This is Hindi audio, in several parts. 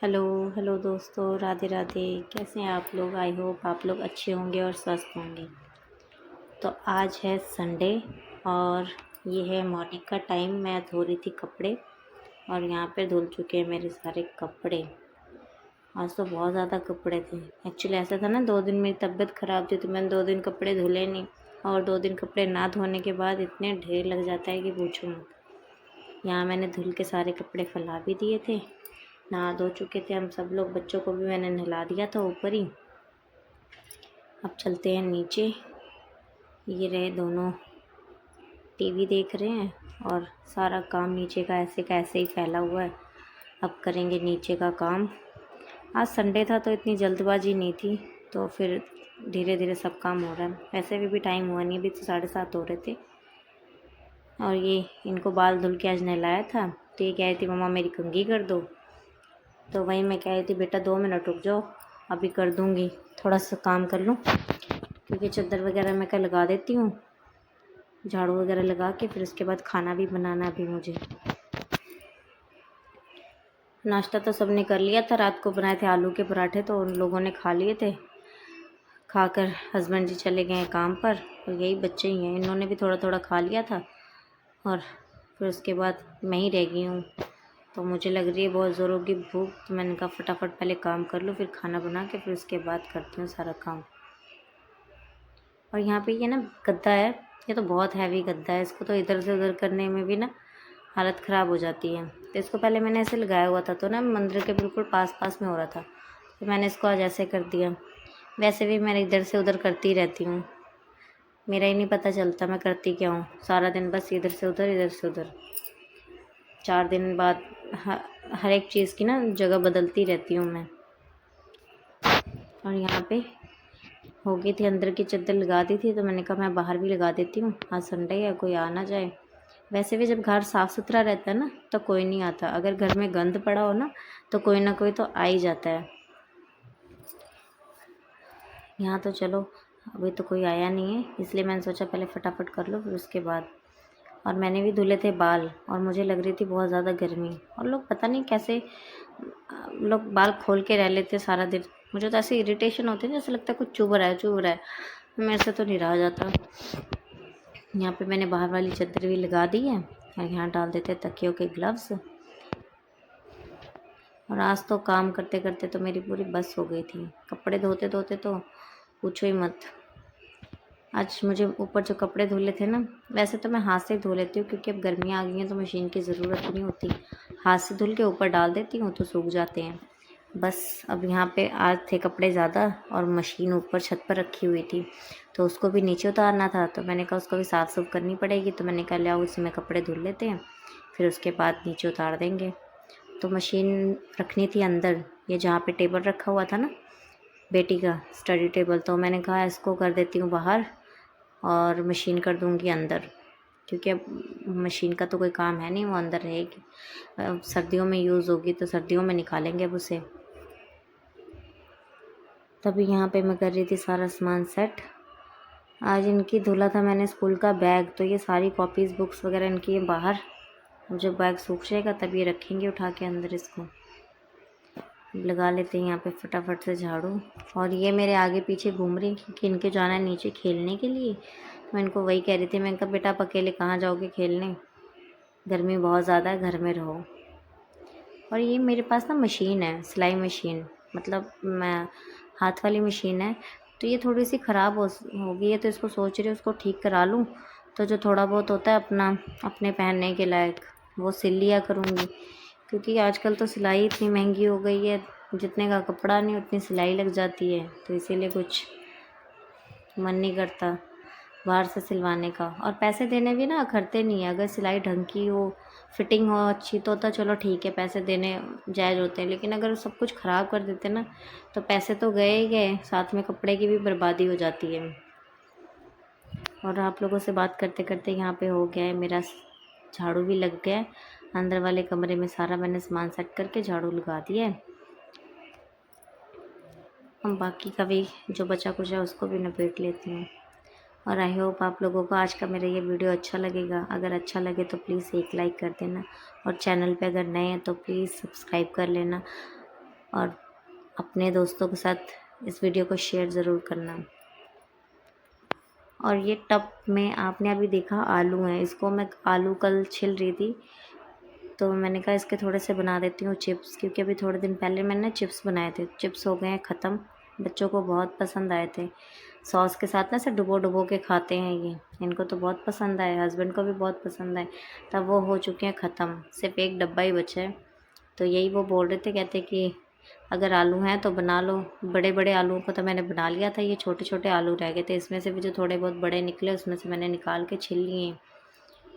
हेलो हेलो दोस्तों, राधे राधे। कैसे हैं आप लोग? आई होप आप लोग अच्छे होंगे और स्वस्थ होंगे। तो आज है संडे और ये है मॉर्निंग का टाइम। मैं धो रही थी कपड़े और यहाँ पे धुल चुके हैं मेरे सारे कपड़े। आज तो बहुत ज़्यादा कपड़े थे। एक्चुअली ऐसा था ना, 2 दिन मेरी तबीयत ख़राब थी तो मैंने 2 दिन कपड़े धुले नहीं। और 2 दिन कपड़े ना धोने के बाद इतने ढेर लग जाता है कि पूछो मत। यहाँ मैंने धुल के सारे कपड़े फैला भी दिए थे। नहा धो चुके थे हम सब लोग, बच्चों को भी मैंने नहला दिया था ऊपर ही। अब चलते हैं नीचे। ये रहे दोनों टीवी देख रहे हैं और सारा काम नीचे का ऐसे ही फैला हुआ है। अब करेंगे नीचे का काम। आज संडे था तो इतनी जल्दबाजी नहीं थी, तो फिर धीरे धीरे सब काम हो रहा है। वैसे भी टाइम हुआ नहीं, अभी तो 7:30 हो रहे थे। और ये इनको बाल धुल के आज नहलाया था तो ये कह रही थी मम्मा मेरी कंघी कर दो। तो वहीं मैं कह रही थी बेटा 2 मिनट रुक जाओ, अभी कर दूँगी, थोड़ा सा काम कर लूँ। क्योंकि चादर वगैरह मैं कल लगा देती हूँ, झाड़ू वगैरह लगा के फिर उसके बाद खाना भी बनाना है अभी मुझे। नाश्ता तो सबने कर लिया था, रात को बनाए थे आलू के पराठे तो उन लोगों ने खा लिए थे। खाकर हस्बैंड जी चले गए हैं काम पर और यही बच्चे ही हैं, इन्होंने भी थोड़ा थोड़ा खा लिया था। और फिर उसके बाद मैं ही रह गई हूँ। तो मुझे लग रही है बहुत ज़ोरों की भूख, तो मैंने कहा फटाफट पहले काम कर लूँ, फिर खाना बना के फिर उसके बाद करती हूँ सारा काम। और यहाँ पे ये ना गद्दा है, ये तो बहुत हैवी गद्दा है, इसको तो इधर से उधर करने में भी ना हालत ख़राब हो जाती है। तो इसको पहले मैंने ऐसे लगाया हुआ था तो ना मंदिर के बिल्कुल पास पास में हो रहा था, तो मैंने इसको आज ऐसे कर दिया। वैसे भी मैं इधर से उधर करती रहती हूँ, मेरा ही नहीं पता चलता मैं करती क्या हूँ। सारा दिन बस इधर से उधर इधर से उधर। 4 दिन बाद हर एक चीज़ की ना जगह बदलती रहती हूँ मैं। और यहाँ पे हो गई थी, अंदर की चादर लगा दी थी तो मैंने कहा मैं बाहर भी लगा देती हूँ, आज संडे है कोई आ ना जाए। वैसे भी जब घर साफ़ सुथरा रहता है ना तो कोई नहीं आता, अगर घर में गंद पड़ा हो तो कोई ना कोई तो आ ही जाता है। यहाँ तो चलो अभी तो कोई आया नहीं है, इसलिए मैंने सोचा पहले फटाफट कर लो फिर उसके बाद। और मैंने भी धुले थे बाल और मुझे लग रही थी बहुत ज़्यादा गर्मी, और लोग पता नहीं कैसे लोग बाल खोल के रह लेते सारा दिन। मुझे तो ऐसे इरिटेशन होती है, जैसे लगता है कुछ चुभ रहा है चुभ रहा है, मेरे से तो नहीं रहा जाता। यहाँ पे मैंने बाहर वाली चादर भी लगा दी है और यहाँ डाल देते तकियों के ग्लव्स। और आज तो काम करते करते तो मेरी पूरी बस हो गई थी, कपड़े धोते धोते तो पूछो ही मत। आज मुझे ऊपर जो कपड़े धुले थे ना, वैसे तो मैं हाथ से धो लेती हूँ क्योंकि अब गर्मियाँ आ गई हैं तो मशीन की ज़रूरत नहीं होती। हाथ से धुल के ऊपर डाल देती हूँ तो सूख जाते हैं बस। अब यहाँ पे आज थे कपड़े ज़्यादा और मशीन ऊपर छत पर रखी हुई थी तो उसको भी नीचे उतारना था, तो मैंने कहा उसको भी साफ़ सुफ करनी पड़ेगी। तो मैंने कहा ले आओ उसमें कपड़े धुल लेते हैं, फिर उसके बाद नीचे उतार देंगे। तो मशीन रखनी थी अंदर, ये जहाँ पे टेबल रखा हुआ था ना बेटी का स्टडी टेबल, तो मैंने कहा इसको कर देती हूँ बाहर और मशीन कर दूँगी अंदर, क्योंकि अब मशीन का तो कोई काम है नहीं, वो अंदर रहेगी। सर्दियों में यूज़ होगी तो सर्दियों में निकालेंगे अब उसे। तभी यहाँ पे मैं कर रही थी सारा सामान सेट। आज इनकी धुला था मैंने स्कूल का बैग, तो ये सारी कॉपीज़ बुक्स वगैरह इनकी है बाहर। जब बैग सूख जाएगा तब ये रखेंगे उठा के अंदर इसको। लगा लेते हैं यहाँ पे फटाफट से झाड़ू। और ये मेरे आगे पीछे घूम रही क्योंकि इनके जाना है नीचे खेलने के लिए। मैं इनको वही कह रही थी, मैं कहा बेटा आप अकेले कहाँ जाओगे खेलने, गर्मी बहुत ज़्यादा है, घर में रहो। और ये मेरे पास ना मशीन है, सिलाई मशीन, मतलब मैं हाथ वाली मशीन है, तो ये थोड़ी सी ख़राब हो गई है तो इसको सोच रही हूँ उसको ठीक करा लूँ। तो जो थोड़ा बहुत होता है अपना अपने पहनने के लायक वो सिल लिया करूँगी, क्योंकि आजकल तो सिलाई इतनी महंगी हो गई है, जितने का कपड़ा नहीं उतनी सिलाई लग जाती है, तो इसीलिए कुछ मन नहीं करता बाहर से सिलवाने का। और पैसे देने भी ना अखरते नहीं है, अगर सिलाई ढंग की हो, फिटिंग हो अच्छी तो चलो ठीक है, पैसे देने जायज़ होते हैं। लेकिन अगर सब कुछ ख़राब कर देते ना तो पैसे तो गए ही गए, साथ में कपड़े की भी बर्बादी हो जाती है। और आप लोगों से बात करते करते यहाँ पे हो गया है मेरा झाड़ू भी लग गया है। अंदर वाले कमरे में सारा मैंने सामान सेट करके झाड़ू लगा दिया है। हम बाकी का भी जो बचा कुछ है उसको भी निपेट लेती हूँ। और आई होप आप लोगों को आज का मेरा ये वीडियो अच्छा लगेगा। अगर अच्छा लगे तो प्लीज़ एक लाइक कर देना, और चैनल पे अगर नए हैं तो प्लीज़ सब्सक्राइब कर लेना। और अपने दोस्तों के साथ इस वीडियो को शेयर ज़रूर करना। और ये टब में आपने अभी देखा आलू हैं, इसको मैं आलू कल छिल रही थी तो मैंने कहा इसके थोड़े से बना देती हूँ चिप्स, क्योंकि अभी थोड़े दिन पहले मैंने चिप्स बनाए थे। चिप्स हो गए हैं ख़त्म, बच्चों को बहुत पसंद आए थे। सॉस के साथ ना ऐसे डुबो डुबो के खाते हैं ये, इनको तो बहुत पसंद आए, हस्बैंड को भी बहुत पसंद आए। तब वो हो चुके हैं ख़त्म, सिर्फ एक डब्बा ही बचा है। तो यही वो बोल रहे थे, कहते कि अगर आलू हैं तो बना लो। बड़े बड़े आलूओं को तो मैंने बना लिया था, ये छोटे छोटे आलू रह गए थे, इसमें से भी जो थोड़े बहुत बड़े निकले उसमें से मैंने निकाल के छिल लिए।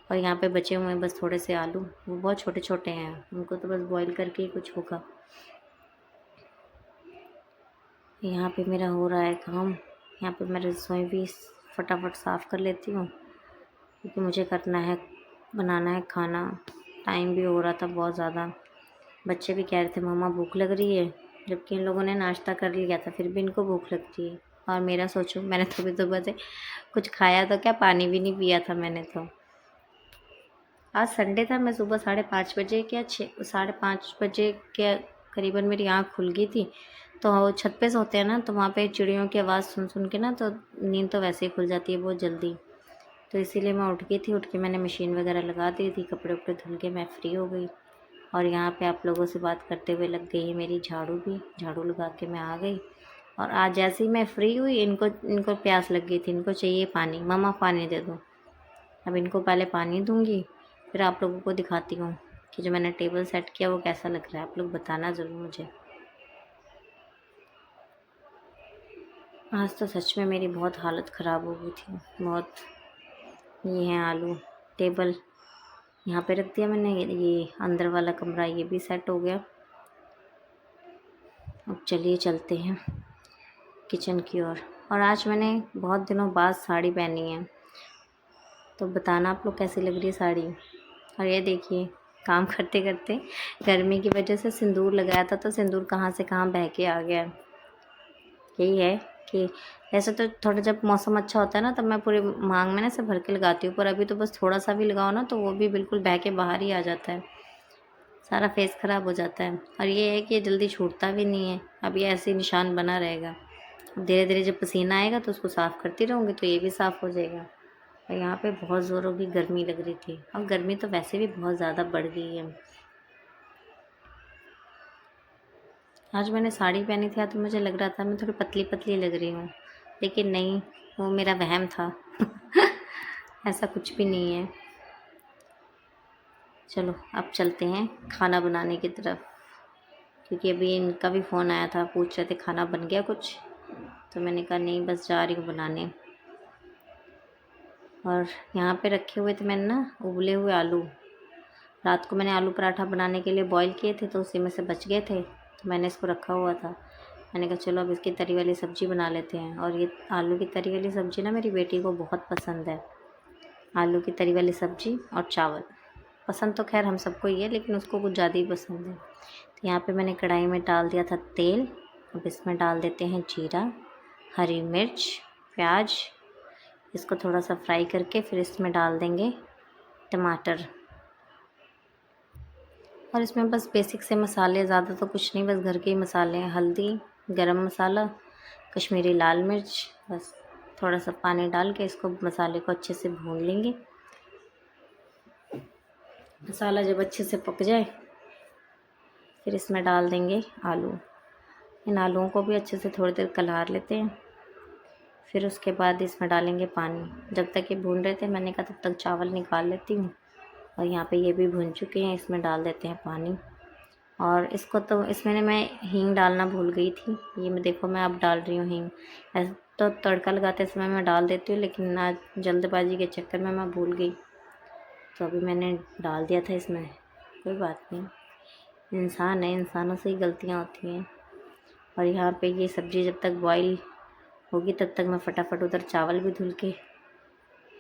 और यहाँ पे बचे हुए हैं बस थोड़े से आलू, वो बहुत छोटे छोटे हैं, उनको तो बस बॉईल करके ही कुछ होगा। यहाँ पे मेरा हो रहा है काम, यहाँ पे मैं रसोई भी फटाफट साफ़ कर लेती हूँ, क्योंकि मुझे करना है, बनाना है खाना। टाइम भी हो रहा था बहुत ज़्यादा। बच्चे भी कह रहे थे मम्मा भूख लग रही है, जबकि इन लोगों ने नाश्ता कर लिया था, फिर भी इनको भूख लगती है। और मेरा सोचो, मैंने तो अभी सुबह से कुछ खाया तो क्या, पानी भी नहीं पिया था मैंने तो। आज संडे था, मैं सुबह 5:30 बजे क्या 5:30 बजे के करीबन मेरी आँख खुल गई थी। तो छत पे सोते हैं ना, तो वहाँ पे चिड़ियों की आवाज़ सुन सुन के ना तो नींद तो वैसे ही खुल जाती है बहुत जल्दी। तो इसीलिए मैं उठ गई थी, उठ के मैंने मशीन वगैरह लगा दी थी, कपड़े उपड़े धुल के मैं फ्री हो गई। और यहाँ पे आप लोगों से बात करते हुए लग गई है मेरी झाड़ू भी, झाड़ू लगा के मैं आ गई। और आज जैसे ही मैं फ्री हुई, इनको प्यास लग गई थी, इनको चाहिए पानी, मम्मा पानी दे दो। अब इनको पहले पानी दूंगी, फिर आप लोगों को दिखाती हूँ कि जो मैंने टेबल सेट किया वो कैसा लग रहा है। आप लोग बताना ज़रूर मुझे। आज तो सच में मेरी बहुत हालत ख़राब हो गई थी, बहुत। ये हैं आलू, टेबल यहाँ पे रख दिया मैंने, ये अंदर वाला कमरा ये भी सेट हो गया। अब चलिए चलते हैं किचन की ओर। और आज मैंने बहुत दिनों बाद साड़ी पहनी है, तो बताना आप लोग कैसी लग रही है साड़ी। और ये देखिए, काम करते करते गर्मी की वजह से सिंदूर लगाया था, तो सिंदूर कहाँ से कहाँ बह के आ गया। यही है कि ऐसे तो थोड़ा जब मौसम अच्छा होता है ना, तब मैं पूरे मांग में ना से भर के लगाती हूँ, पर अभी तो बस थोड़ा सा भी लगाओ ना तो वो भी बिल्कुल बह के बाहर ही आ जाता है, सारा फेस ख़राब हो जाता है। और ये है कि ये जल्दी छूटता भी नहीं है, अब ये ऐसे निशान बना रहेगा। अब धीरे धीरे जब पसीना आएगा तो उसको साफ़ करती रहूँगी तो ये भी साफ़ हो जाएगा। और यहाँ पे बहुत ज़ोरों की गर्मी लग रही थी, और गर्मी तो वैसे भी बहुत ज़्यादा बढ़ गई है। आज मैंने साड़ी पहनी थी तो मुझे लग रहा था मैं थोड़ी पतली पतली लग रही हूँ, लेकिन नहीं, वो मेरा वहम था। ऐसा कुछ भी नहीं है। चलो अब चलते हैं खाना बनाने की तरफ, क्योंकि अभी इनका भी फ़ोन आया था, पूछ रहे थे खाना बन गया कुछ, तो मैंने कहा नहीं बस जा रही हूँ बनाने। और यहाँ पे रखे हुए थे मैंने ना उबले हुए आलू, रात को मैंने आलू पराठा बनाने के लिए बॉईल किए थे, तो उसी में से बच गए थे, तो मैंने इसको रखा हुआ था। मैंने कहा चलो अब इसकी तरी वाली सब्ज़ी बना लेते हैं। और ये आलू की तरी वाली सब्ज़ी ना मेरी बेटी को बहुत पसंद है, आलू की तरी वाली सब्ज़ी और चावल। पसंद तो खैर हम सबको ही है, लेकिन उसको कुछ ज़्यादा ही पसंद है। तो यहाँ पे मैंने कढ़ाई में डाल दिया था तेल। अब इसमें डाल देते हैं जीरा, हरी मिर्च, प्याज। इसको थोड़ा सा फ्राई करके फिर इसमें डाल देंगे टमाटर। और इसमें बस बेसिक से मसाले, ज़्यादा तो कुछ नहीं, बस घर के ही मसाले हैं, हल्दी, गरम मसाला, कश्मीरी लाल मिर्च। बस थोड़ा सा पानी डाल के इसको मसाले को अच्छे से भून लेंगे। मसाला जब अच्छे से पक जाए फिर इसमें डाल देंगे आलू। इन आलूओं को भी अच्छे से थोड़ी देर कलार लेते हैं, फिर उसके बाद इसमें डालेंगे पानी। जब तक ये भून रहे थे मैंने कहा तब तक चावल निकाल लेती हूँ। और यहाँ पे ये भी भून चुके हैं, इसमें डाल देते हैं पानी। और इसको तो इसमें मैं हींग डालना भूल गई थी, ये मैं देखो मैं अब डाल रही हूँ हींग। ऐसे तो तड़का लगाते समय मैं डाल देती हूँ, लेकिन आज जल्दबाजी के चक्कर में मैं भूल गई, तो अभी मैंने डाल दिया था इसमें। कोई बात नहीं, इंसान है, इंसानों से ही गलतियाँ होती हैं। और यहाँ पे ये सब्ज़ी जब तक बॉईल होगी तब तक मैं फटाफट उधर चावल भी धुल के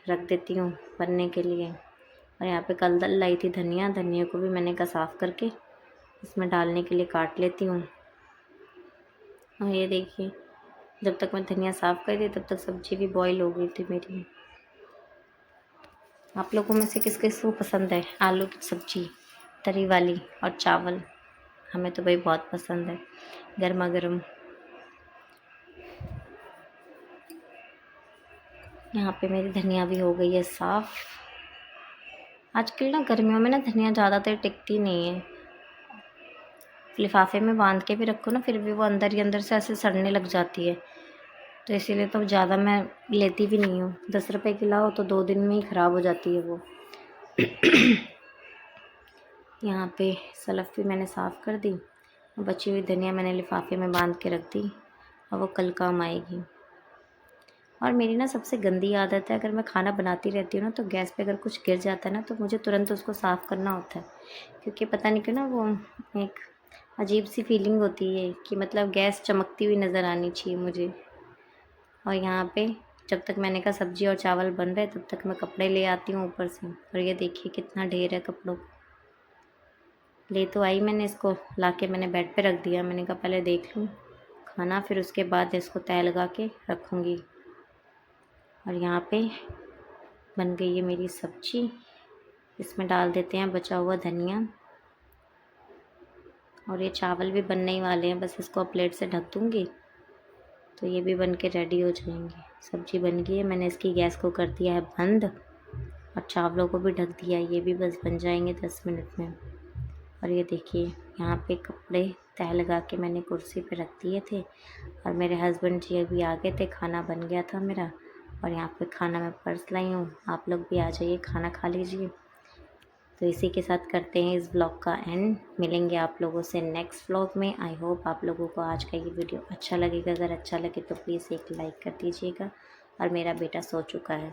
रख देती हूँ बनने के लिए। और यहाँ पे कल दल लाई थी धनिया, धनिया को भी मैंने कहा साफ़ करके इसमें डालने के लिए काट लेती हूँ। और ये देखिए, जब तक मैं धनिया साफ़ कर दी तब तक सब्ज़ी भी बॉईल हो गई थी मेरी। आप लोगों में से किस किस को पसंद है आलू की सब्ज़ी तरी वाली और चावल? हमें तो भाई बहुत पसंद है गर्मा गर्म। यहाँ पे मेरी धनिया भी हो गई है साफ़। आजकल ना गर्मियों में ना धनिया ज़्यादातर टिकती नहीं है, लिफाफे में बांध के भी रखो ना फिर भी वो अंदर ही अंदर से ऐसे सड़ने लग जाती है। तो इसीलिए तो ज़्यादा मैं लेती भी नहीं हूँ। 10 रुपए की लाओ तो 2 दिन में ही ख़राब हो जाती है वो। यहाँ पे सलफ़ भी मैंने साफ़ कर दी। बची हुई धनिया मैंने लिफाफे में बांध के रख दी और वो कल काम आएगी। और मेरी ना सबसे गंदी आदत है, अगर मैं खाना बनाती रहती हूँ ना तो गैस पे अगर कुछ गिर जाता है ना तो मुझे तुरंत उसको साफ़ करना होता है। क्योंकि पता नहीं क्यों ना वो एक अजीब सी फीलिंग होती है कि मतलब गैस चमकती हुई नज़र आनी चाहिए मुझे। और यहाँ पे जब तक मैंने कहा सब्ज़ी और चावल बन रहे तब तक मैं कपड़े ले आती हूँ ऊपर से। और ये देखिए कितना ढेर है कपड़ों का। ले तो आई मैंने, इसको लाके मैंने बेड पे रख दिया। मैंने कहा पहले देख लूँ खाना, फिर उसके बाद इसको तह लगा के रखूँगी। और यहाँ पे बन गई है मेरी सब्जी। इसमें डाल देते हैं बचा हुआ धनिया। और ये चावल भी बनने ही वाले हैं, बस इसको प्लेट से ढक दूँगी तो ये भी बन के रेडी हो जाएंगे। सब्जी बन गई है, मैंने इसकी गैस को कर दिया है बंद और चावलों को भी ढक दिया। ये भी बस बन जाएंगे 10 मिनट में। और ये देखिए यहाँ पे कपड़े तह लगा के मैंने कुर्सी पे रख दिए थे और मेरे हस्बैंड जी अभी आ गए थे, खाना बन गया था मेरा। और यहाँ पे खाना मैं पर्स लाई हूँ, आप लोग भी आ जाइए खाना खा लीजिए। तो इसी के साथ करते हैं इस ब्लॉग का एंड। मिलेंगे आप लोगों से नेक्स्ट ब्लॉग में। आई होप आप लोगों को आज का ये वीडियो अच्छा लगेगा। अगर अच्छा लगे तो प्लीज़ एक लाइक कर दीजिएगा। और मेरा बेटा सो चुका है।